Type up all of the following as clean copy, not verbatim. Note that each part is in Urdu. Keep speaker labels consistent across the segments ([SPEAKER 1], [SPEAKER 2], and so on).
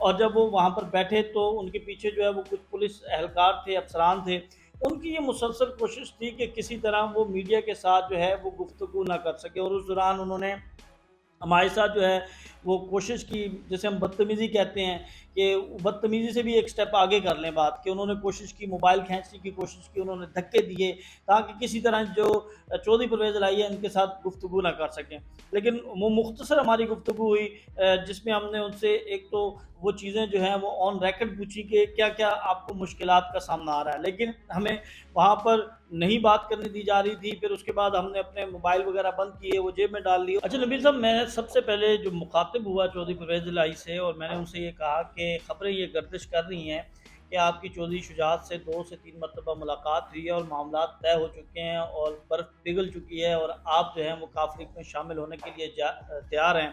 [SPEAKER 1] اور جب وہ وہاں پر بیٹھے تو ان کے پیچھے جو ہے وہ کچھ پولیس اہلکار تھے، افسران تھے، ان کی یہ مسلسل کوشش تھی کہ کسی طرح وہ میڈیا کے ساتھ جو ہے وہ گفتگو نہ کر سکے، اور اس دوران انہوں نے ہمارے ساتھ جو ہے وہ کوشش کی، جسے ہم بدتمیزی کہتے ہیں، کہ بدتمیزی سے بھی ایک سٹیپ آگے کر لیں بات، کہ انہوں نے کوشش کی، موبائل کھینچنے کی کوشش کی، انہوں نے دھکے دیے تاکہ کسی طرح جو چودھری پرویز الہی ہے ان کے ساتھ گفتگو نہ کر سکیں، لیکن وہ مختصر ہماری گفتگو ہوئی، جس میں ہم نے ان سے ایک تو وہ چیزیں جو ہیں وہ آن ریکڈ پوچھی کہ کیا کیا آپ کو مشکلات کا سامنا آ رہا ہے، لیکن ہمیں وہاں پر نہیں بات کرنے دی جا رہی تھی۔ پھر اس کے بعد ہم نے اپنے موبائل وغیرہ بند کیے، وہ جیب میں ڈال لیے۔ اچھا نبیل صاحب، میں سب سے پہلے جو مخاطب ہوا چودھری پرویز الہی سے، اور میں نے ان سے یہ کہا کہ خبریں یہ گردش کر رہی ہیں کہ آپ کی چودھری شجاعت سے 2 سے 3 مرتبہ ملاقات ہوئی ہے اور معاملات طے ہو چکے ہیں اور برف پگھل چکی ہے اور آپ جو ہیں وہ کافر لیگ میں شامل ہونے کے لیے تیار ہیں۔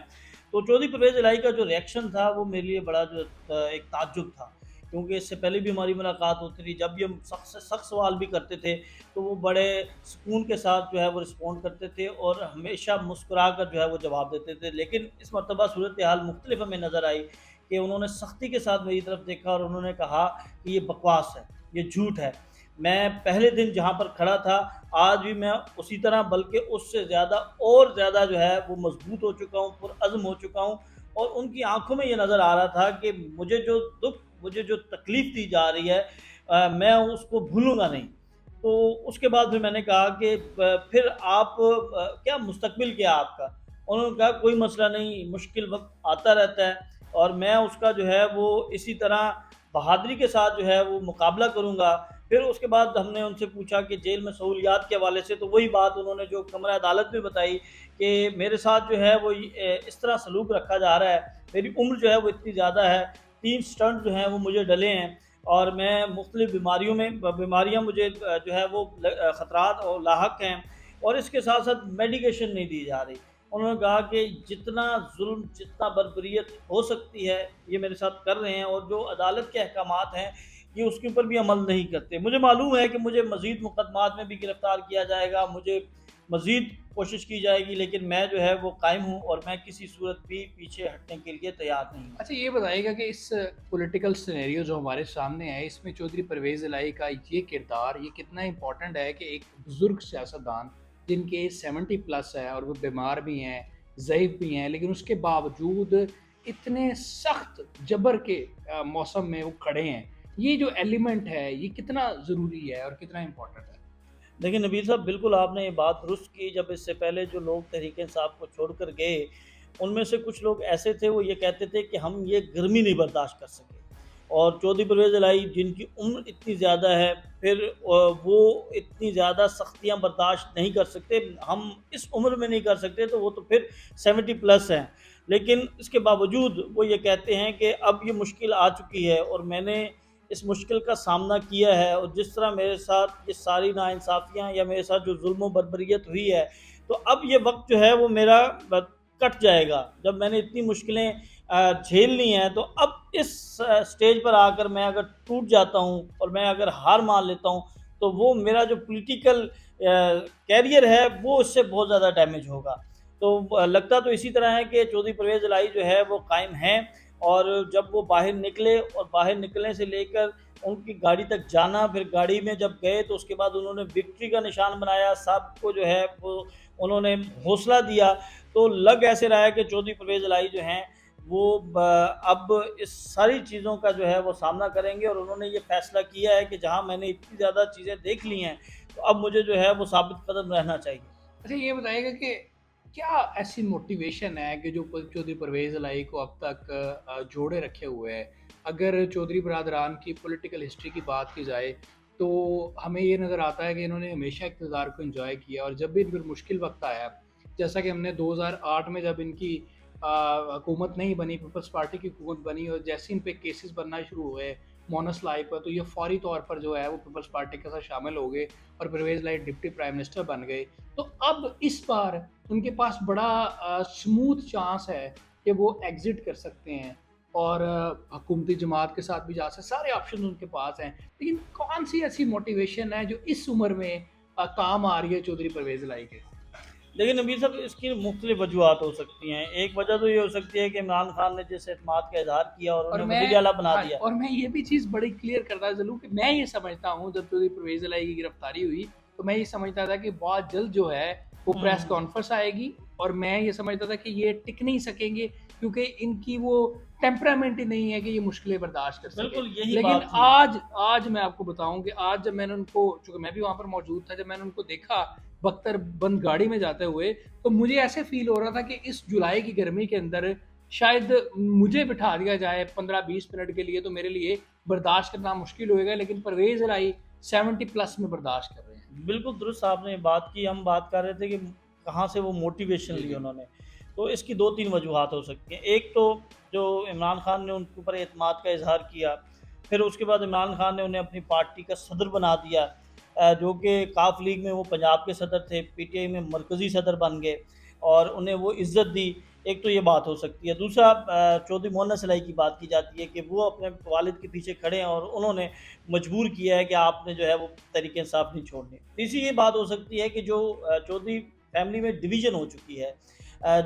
[SPEAKER 1] تو چودھری پرویز الہی کا جو ریئیکشن تھا وہ میرے لیے بڑا جو ایک تعجب تھا، کیونکہ اس سے پہلے بھی ہماری ملاقات ہوتی تھی، جب بھی ہم سخت سے سخت سوال بھی کرتے تھے تو وہ بڑے سکون کے ساتھ جو ہے وہ رسپونڈ کرتے تھے اور ہمیشہ مسکرا کر جو ہے وہ جواب دیتے تھے، لیکن اس مرتبہ صورتحال مختلف ہمیں نظر آئی کہ انہوں نے سختی کے ساتھ میری طرف دیکھا اور انہوں نے کہا کہ یہ بکواس ہے، یہ جھوٹ ہے۔ میں پہلے دن جہاں پر کھڑا تھا آج بھی میں اسی طرح بلکہ اس سے زیادہ اور زیادہ جو ہے وہ مضبوط ہو چکا ہوں، پرعزم ہو چکا ہوں، اور ان کی آنکھوں میں یہ نظر آ رہا تھا کہ مجھے جو دکھ، مجھے جو تکلیف دی جا رہی ہے میں اس کو بھولوں گا نہیں۔ تو اس کے بعد پھر میں نے کہا کہ پھر آپ کیا مستقبل کیا آپ کا؟ انہوں نے کہا کوئی مسئلہ نہیں، مشکل وقت آتا رہتا ہے اور میں اس کا جو ہے وہ اسی طرح بہادری کے ساتھ جو ہے وہ مقابلہ کروں گا۔ پھر اس کے بعد ہم نے ان سے پوچھا کہ جیل میں سہولیات کے حوالے سے، تو وہی بات انہوں نے جو کمرہ عدالت میں بتائی کہ میرے ساتھ جو ہے وہ اس طرح سلوک رکھا جا رہا ہے، میری عمر جو ہے وہ اتنی زیادہ ہے، 3 سٹنٹ جو ہیں وہ مجھے ڈلے ہیں اور میں مختلف بیماریاں مجھے جو ہے وہ خطرات اور لاحق ہیں، اور اس کے ساتھ ساتھ میڈیکیشن نہیں دی جا رہی۔ انہوں نے کہا کہ جتنا ظلم، جتنا بربریت ہو سکتی ہے یہ میرے ساتھ کر رہے ہیں، اور جو عدالت کے احکامات ہیں یہ اس کے اوپر بھی عمل نہیں کرتے۔ مجھے معلوم ہے کہ مجھے مزید مقدمات میں بھی گرفتار کیا جائے گا، مجھے مزید کوشش کی جائے گی، لیکن میں جو ہے وہ قائم ہوں اور میں کسی صورت بھی پیچھے ہٹنے کے لیے تیار نہیں ہوں۔
[SPEAKER 2] اچھا یہ بتائیے گا کہ اس پولیٹیکل سینیریو جو ہمارے سامنے ہے اس میں چودھری پرویز الہی کا یہ کردار یہ کتنا امپورٹنٹ ہے کہ ایک بزرگ سیاستدان جن کے ایج 70+ ہے اور وہ بیمار بھی ہیں، ضعیف بھی ہیں، لیکن اس کے باوجود اتنے سخت جبر کے موسم میں وہ کھڑے ہیں، یہ جو ایلیمنٹ ہے یہ کتنا ضروری ہے اور کتنا امپورٹنٹ ہے؟
[SPEAKER 1] لیکن نبیل صاحب، بالکل آپ نے یہ بات درست کی۔ جب اس سے پہلے جو لوگ تحریک انصاف کو چھوڑ کر گئے ان میں سے کچھ لوگ ایسے تھے، وہ یہ کہتے تھے کہ ہم یہ گرمی نہیں برداشت کر سکے، اور چودھری پرویز الہی جن کی عمر اتنی زیادہ ہے، پھر وہ اتنی زیادہ سختیاں برداشت نہیں کر سکتے، ہم اس عمر میں نہیں کر سکتے تو وہ تو پھر 70+ ہیں، لیکن اس کے باوجود وہ یہ کہتے ہیں کہ اب یہ مشکل آ چکی ہے اور میں نے اس مشکل کا سامنا کیا ہے، اور جس طرح میرے ساتھ یہ ساری ناانصافیاں یا میرے ساتھ جو ظلم و بربریت ہوئی ہے، تو اب یہ وقت جو ہے وہ میرا کٹ جائے گا۔ جب میں نے اتنی مشکلیں جھیل لی ہیں تو اب اس سٹیج پر آ کر میں اگر ٹوٹ جاتا ہوں اور میں اگر ہار مان لیتا ہوں تو وہ میرا جو پولیٹیکل کیریئر ہے وہ اس سے بہت زیادہ ڈیمیج ہوگا۔ تو لگتا تو اسی طرح ہے کہ چودھری پرویز الہی جو ہے وہ قائم ہیں، اور جب وہ باہر نکلے اور باہر نکلنے سے لے کر ان کی گاڑی تک جانا، پھر گاڑی میں جب گئے تو اس کے بعد انہوں نے وکٹری کا نشان بنایا، سب کو جو ہے وہ انہوں نے حوصلہ دیا، تو لگ ایسے رہا ہے کہ چودھری پرویز الہی جو ہیں وہ اب اس ساری چیزوں کا جو ہے وہ سامنا کریں گے، اور انہوں نے یہ فیصلہ کیا ہے کہ جہاں میں نے اتنی زیادہ چیزیں دیکھ لی ہیں تو اب مجھے جو ہے وہ ثابت قدم رہنا چاہیے۔
[SPEAKER 2] اچھا یہ بتائیے گا کہ کیا ایسی موٹیویشن ہے کہ جو چودھری پرویز الہی کو اب تک جوڑے رکھے ہوئے ہے؟ اگر چودھری برادران کی پولیٹیکل ہسٹری کی بات کی جائے تو ہمیں یہ نظر آتا ہے کہ انہوں نے ہمیشہ اقتدار کو انجوائے کیا، اور جب بھی ان پر مشکل وقت آیا، جیسا کہ ہم نے 2008 میں جب ان کی حکومت نہیں بنی، پیپلز پارٹی کی حکومت بنی، اور جیسے ان پہ کیسز بننا شروع ہوئے مونس لائی پر، تو یہ فوری طور پر جو ہے وہ پیپلز پارٹی کے ساتھ شامل ہو گئے اور پرویز الہی ڈپٹی پرائم منسٹر بن گئے۔ تو اب اس بار ان کے پاس بڑا سموتھ چانس ہے کہ وہ ایگزٹ کر سکتے ہیں اور حکومتی جماعت کے ساتھ بھی جا سکتے، سارے آپشن ان کے پاس ہیں، لیکن کون سی ایسی موٹیویشن ہے جو اس عمر میں کام آ رہی ہے چودھری پرویز الہی کے؟
[SPEAKER 1] لیکن نبیل صاحب اس کی مختلف وجوہات ہو سکتی ہیں. ایک وجہ تو یہ ہو سکتی ہے کہ عمران خان نے جس اعتماد کا اظہار کیا اور
[SPEAKER 2] اور
[SPEAKER 1] انہیں
[SPEAKER 2] میں
[SPEAKER 1] وزیر اعلیٰ بنا
[SPEAKER 2] ہاں
[SPEAKER 1] دیا.
[SPEAKER 2] اور میں یہ بھی چیز بڑی کلیئر کرتا چلوں کہ میں یہ سمجھتا ہوں جب چودھری پرویز الہی کی گرفتاری ہوئی تو میں یہ سمجھتا تھا کہ بہت جلد جو ہے وہ پریس کانفرنس آئے گی، اور میں یہ سمجھتا تھا کہ یہ ٹک نہیں سکیں گے کیونکہ ان کی وہ ٹیمپرامنٹ ہی نہیں ہے کہ یہ مشکلیں برداشت کر سکے.
[SPEAKER 1] بالکل یہی
[SPEAKER 2] لیکن
[SPEAKER 1] بات تھی.
[SPEAKER 2] آج میں آپ کو بتاؤں کہ آج جب میں نے ان کو، چونکہ میں بھی وہاں پر موجود تھا، جب میں نے ان کو دیکھا بختر بند گاڑی میں جاتے ہوئے تو مجھے ایسے فیل ہو رہا تھا کہ اس جولائی کی گرمی کے اندر شاید مجھے بٹھا دیا جائے 15-20 منٹ کے لیے تو میرے لیے برداشت کرنا مشکل ہوئے گا، لیکن پرویز الہی 70+ میں برداشت کر رہے ہیں.
[SPEAKER 1] بالکل درست آپ نے بات کی. ہم بات کر رہے تھے کہ کہاں سے وہ موٹیویشن
[SPEAKER 2] جی
[SPEAKER 1] لی
[SPEAKER 2] جی
[SPEAKER 1] انہوں نے. تو اس کی 2-3 وجوہات ہو سکتی ہیں. ایک تو جو عمران خان نے ان کے اوپر اعتماد کا اظہار کیا، پھر اس کے بعد عمران خان نے انہیں اپنی پارٹی کا صدر بنا دیا، جو کہ کاف لیگ میں وہ پنجاب کے صدر تھے، پی ٹی آئی میں مرکزی صدر بن گئے اور انہیں وہ عزت دی. ایک تو یہ بات ہو سکتی ہے. دوسرا چودھری مونس الہی کی بات کی جاتی ہے کہ وہ اپنے والد کے پیچھے کھڑے ہیں اور انہوں نے مجبور کیا ہے کہ آپ نے جو ہے وہ تحریک انصاف نہیں چھوڑنی. تیسری یہ بات ہو سکتی ہے کہ جو چودھری فیملی میں ڈویژن ہو چکی ہے،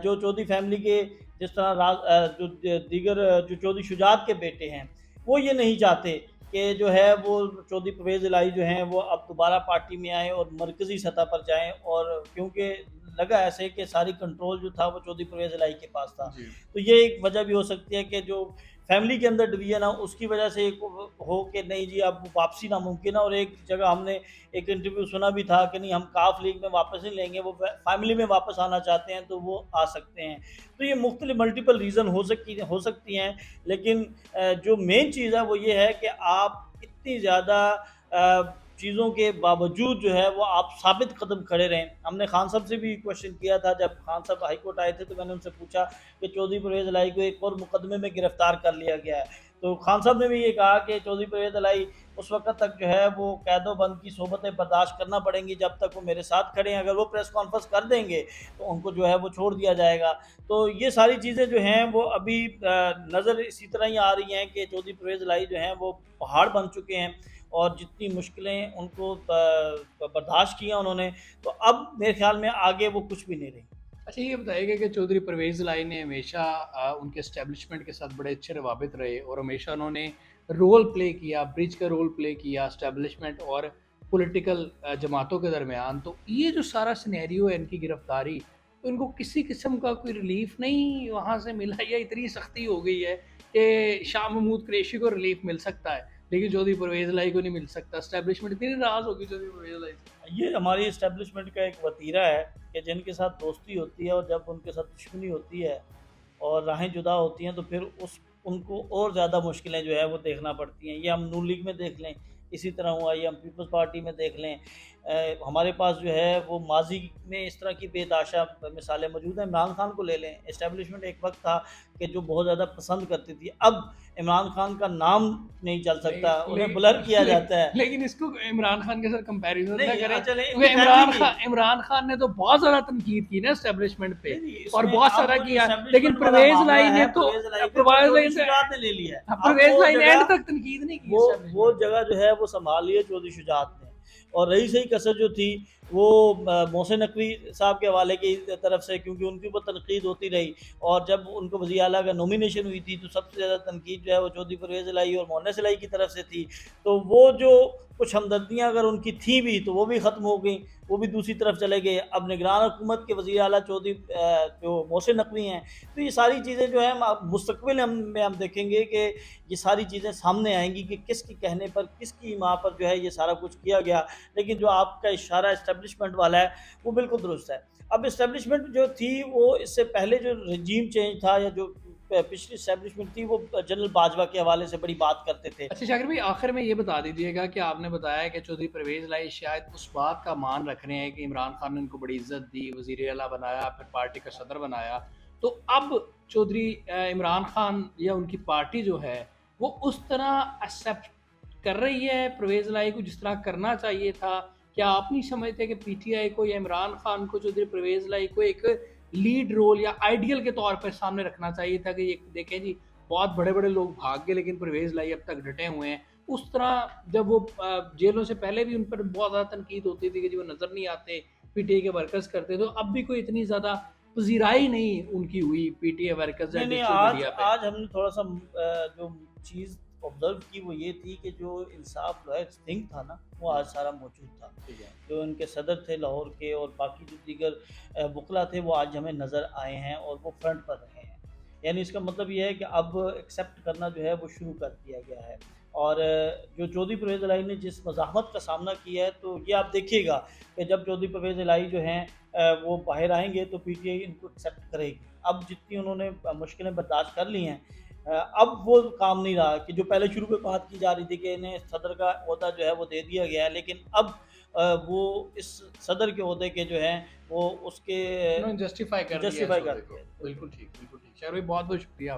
[SPEAKER 1] جو چودھری فیملی کے جس طرح جو دیگر جو چودھری شجاعت کے بیٹے ہیں وہ یہ نہیں چاہتے کہ جو ہے وہ چودھری پرویز الہی جو ہیں وہ اب دوبارہ پارٹی میں آئیں اور مرکزی سطح پر جائیں، اور کیونکہ لگا ایسے کہ ساری کنٹرول جو تھا وہ چودھری پرویز الہی کے پاس تھا.
[SPEAKER 2] جی
[SPEAKER 1] تو یہ ایک وجہ بھی ہو سکتی ہے کہ جو فیملی کے اندر ڈویژن ہے اس کی وجہ سے ہو کہ نہیں جی اب واپسی ناممکن ہے. اور ایک جگہ ہم نے ایک انٹرویو سنا بھی تھا کہ نہیں ہم کاف لیگ میں واپس نہیں لیں گے، وہ فیملی میں واپس آنا چاہتے ہیں تو وہ آ سکتے ہیں. تو یہ مختلف ملٹیپل ریزن ہو سکتی ہیں. لیکن جو مین چیز ہے وہ یہ ہے کہ آپ اتنی زیادہ چیزوں کے باوجود جو ہے وہ آپ ثابت قدم کھڑے رہیں. ہم نے خان صاحب سے بھی کوشچن کیا تھا جب خان صاحب ہائی کورٹ آئے تھے تو میں نے ان سے پوچھا کہ چودھری پرویز الہی کو ایک اور مقدمے میں گرفتار کر لیا گیا ہے. تو خان صاحب نے بھی یہ کہا کہ چودھری پرویز الہی اس وقت تک جو ہے وہ قید و بند کی صحبتیں برداشت کرنا پڑیں گی جب تک وہ میرے ساتھ کھڑے ہیں. اگر وہ پریس کانفرنس کر دیں گے تو ان کو جو ہے وہ چھوڑ دیا جائے گا. تو یہ ساری چیزیں جو ہیں وہ ابھی نظر اسی طرح ہی آ رہی ہیں کہ چودھری پرویز الہی جو ہیں وہ پہاڑ بن چکے ہیں اور جتنی مشکلیں ان کو برداشت کیا انہوں نے، تو اب میرے خیال میں آگے وہ کچھ بھی نہیں رہی.
[SPEAKER 2] اچھا یہ بتائیے گا کہ چودھری پرویز الہی نے ہمیشہ ان کے اسٹیبلشمنٹ کے ساتھ بڑے اچھے روابط رہے اور ہمیشہ انہوں نے رول پلے کیا، برج کا رول پلے کیا اسٹیبلشمنٹ اور پولیٹیکل جماعتوں کے درمیان. تو یہ جو سارا سینیریو ہے ان کی گرفتاری، تو ان کو کسی قسم کا کوئی ریلیف نہیں وہاں سے ملا، یا اتنی سختی ہو گئی ہے کہ شاہ محمود قریشی کو ریلیف مل سکتا ہے لیکن چودھری پرویز الہی کو نہیں مل سکتا؟ اسٹیبلشمنٹ اتنی ناراض ہوگی چودھری پرویز الہی سے.
[SPEAKER 1] یہ ہماری اسٹیبلشمنٹ کا ایک وتیرہ ہے کہ جن کے ساتھ دوستی ہوتی ہے اور جب ان کے ساتھ دشمنی ہوتی ہے اور راہیں جدا ہوتی ہیں تو پھر ان کو اور زیادہ مشکلیں جو ہے وہ دیکھنا پڑتی ہیں. یہ ہم نون لیگ میں دیکھ لیں، اسی طرح ہوا، یہ ہم پیپلز پارٹی میں دیکھ لیں. ہمارے پاس جو ہے وہ ماضی میں اس طرح کی بے تحاشا مثالیں موجود ہیں. عمران خان کو لے لیں. اسٹیبلشمنٹ ایک وقت تھا کہ جو بہت زیادہ پسند کرتی تھی، اب عمران خان کا نام نہیں چل سکتا، انہیں بلر کیا جاتا ہے.
[SPEAKER 2] لیکن اس کو عمران خان کے ساتھ کمپیریزن نہ کریں،
[SPEAKER 1] چلیں
[SPEAKER 2] کیونکہ عمران خان نے تو بہت زیادہ تنقید کی نا اسٹیبلشمنٹ پہ اور بہت سارا کیا، لیکن پرویز الہی نے تو پرویز
[SPEAKER 1] نے لے لیا.
[SPEAKER 2] الہی نے اینڈ تک تنقید نہیں کی.
[SPEAKER 1] وہ جگہ جو ہے وہ سنبھال لی ہے چودھری شجاعت نے. اور رہی صحیح کثر جو تھی وہ محسن نقوی صاحب کے حوالے کی طرف سے، کیونکہ ان کے اوپر تنقید ہوتی رہی اور جب ان کو وزیر اعلیٰ کا نومینیشن ہوئی تھی تو سب سے زیادہ تنقید جو ہے وہ چودھری پرویز الہی اور مونس الہی کی طرف سے تھی. تو وہ جو کچھ ہمدردیاں اگر ان کی تھیں بھی تو وہ بھی ختم ہو گئیں، وہ بھی دوسری طرف چلے گئے. اب نگران حکومت کے وزیر اعلیٰ چودھری جو محسن نقوی ہیں. تو یہ ساری چیزیں جو ہیں مستقبل میں ہم دیکھیں گے کہ یہ ساری چیزیں سامنے آئیں گی کہ کس کے کہنے پر، کس کی ماں پر جو ہے یہ سارا کچھ کیا گیا. لیکن جو آپ کا اشارہ اسٹیبلشمنٹ والا ہے وہ بالکل درست ہے. اب اسٹیبلشمنٹ جو تھی وہ اس سے پہلے جو رجیم چینج تھا یا جو پچھلی اسٹیبلشمنٹ تھی وہ جنرل باجوہ کے حوالے سے بڑی بات کرتے تھے.
[SPEAKER 2] اچھا شاکر بھائی، آخر میں یہ بتا دیجیے گا کہ آپ نے بتایا کہ چودھری پرویز الہی شاید اس بات کا مان رکھ رہے ہیں کہ عمران خان نے ان کو بڑی عزت دی، وزیر اعلیٰ بنایا، پھر پارٹی کا صدر بنایا، تو اب چودھری عمران خان یا ان کی پارٹی جو ہے وہ اس طرح ایکسیپٹ کر رہی ہے پرویز الہی کو جس طرح کرنا چاہیے تھا؟ کیا آپ نہیں سمجھتے کہ پی ٹی آئی کو یا عمران خان کو چودھری پرویز الہی کو ایک لیڈ رول یا آئیڈیل کے طور پر سامنے رکھنا چاہیے تھا کہ یہ دیکھیں جی بہت بڑے بڑے لوگ بھاگ گئے لیکن پرویز الہی اب تک ڈٹے ہوئے ہیں؟ اس طرح جب وہ جیلوں سے پہلے بھی ان پر بہت زیادہ تنقید ہوتی تھی کہ جی وہ نظر نہیں آتے، پی ٹی آئی کے ورکرز کرتے، تو اب بھی کوئی اتنی زیادہ پذیرائی نہیں ان کی ہوئی پی ٹی آئی ورکرز یا
[SPEAKER 1] نہیں نہیں،
[SPEAKER 2] ڈیجیٹل
[SPEAKER 1] آج
[SPEAKER 2] میڈیا پہ۔
[SPEAKER 1] آج ہم نے تھوڑا سا جو چیز آبزرو کی وہ یہ تھی کہ جو انصاف لائق تھنک تھا نا وہ آج سارا موجود تھا، جو ان کے صدر تھے لاہور کے اور باقی جو دیگر وکلا تھے وہ آج ہمیں نظر آئے ہیں اور وہ فرنٹ پر رہے ہیں، یعنی اس کا مطلب یہ ہے کہ اب ایکسیپٹ کرنا جو ہے وہ شروع کر دیا گیا ہے۔ اور جو چودھری پرویز الہی نے جس مزاحمت کا سامنا کیا ہے تو یہ آپ دیکھیے گا کہ جب چودھری پرویز الہی جو ہیں وہ باہر آئیں گے تو پی ٹی آئی ان کو ایکسیپٹ کرے گی۔ اب جتنی انہوں نے مشکلیں برداشت کر لی ہیں، اب وہ کام نہیں رہا کہ جو پہلے شروع میں بات کی جا رہی تھی کہ انہیں صدر کا عہدہ جو ہے وہ دے دیا گیا ہے، لیکن اب وہ اس صدر کے عہدے کے جو ہیں وہ اس کے
[SPEAKER 2] انہوں نے جسٹیفائی کر دیا اس
[SPEAKER 1] جسٹیفائی کر
[SPEAKER 2] عہدے کو۔
[SPEAKER 1] دیا۔
[SPEAKER 2] بالکل ٹھیک، بالکل ٹھیک، شہر بھائی بہت بہت شکریہ۔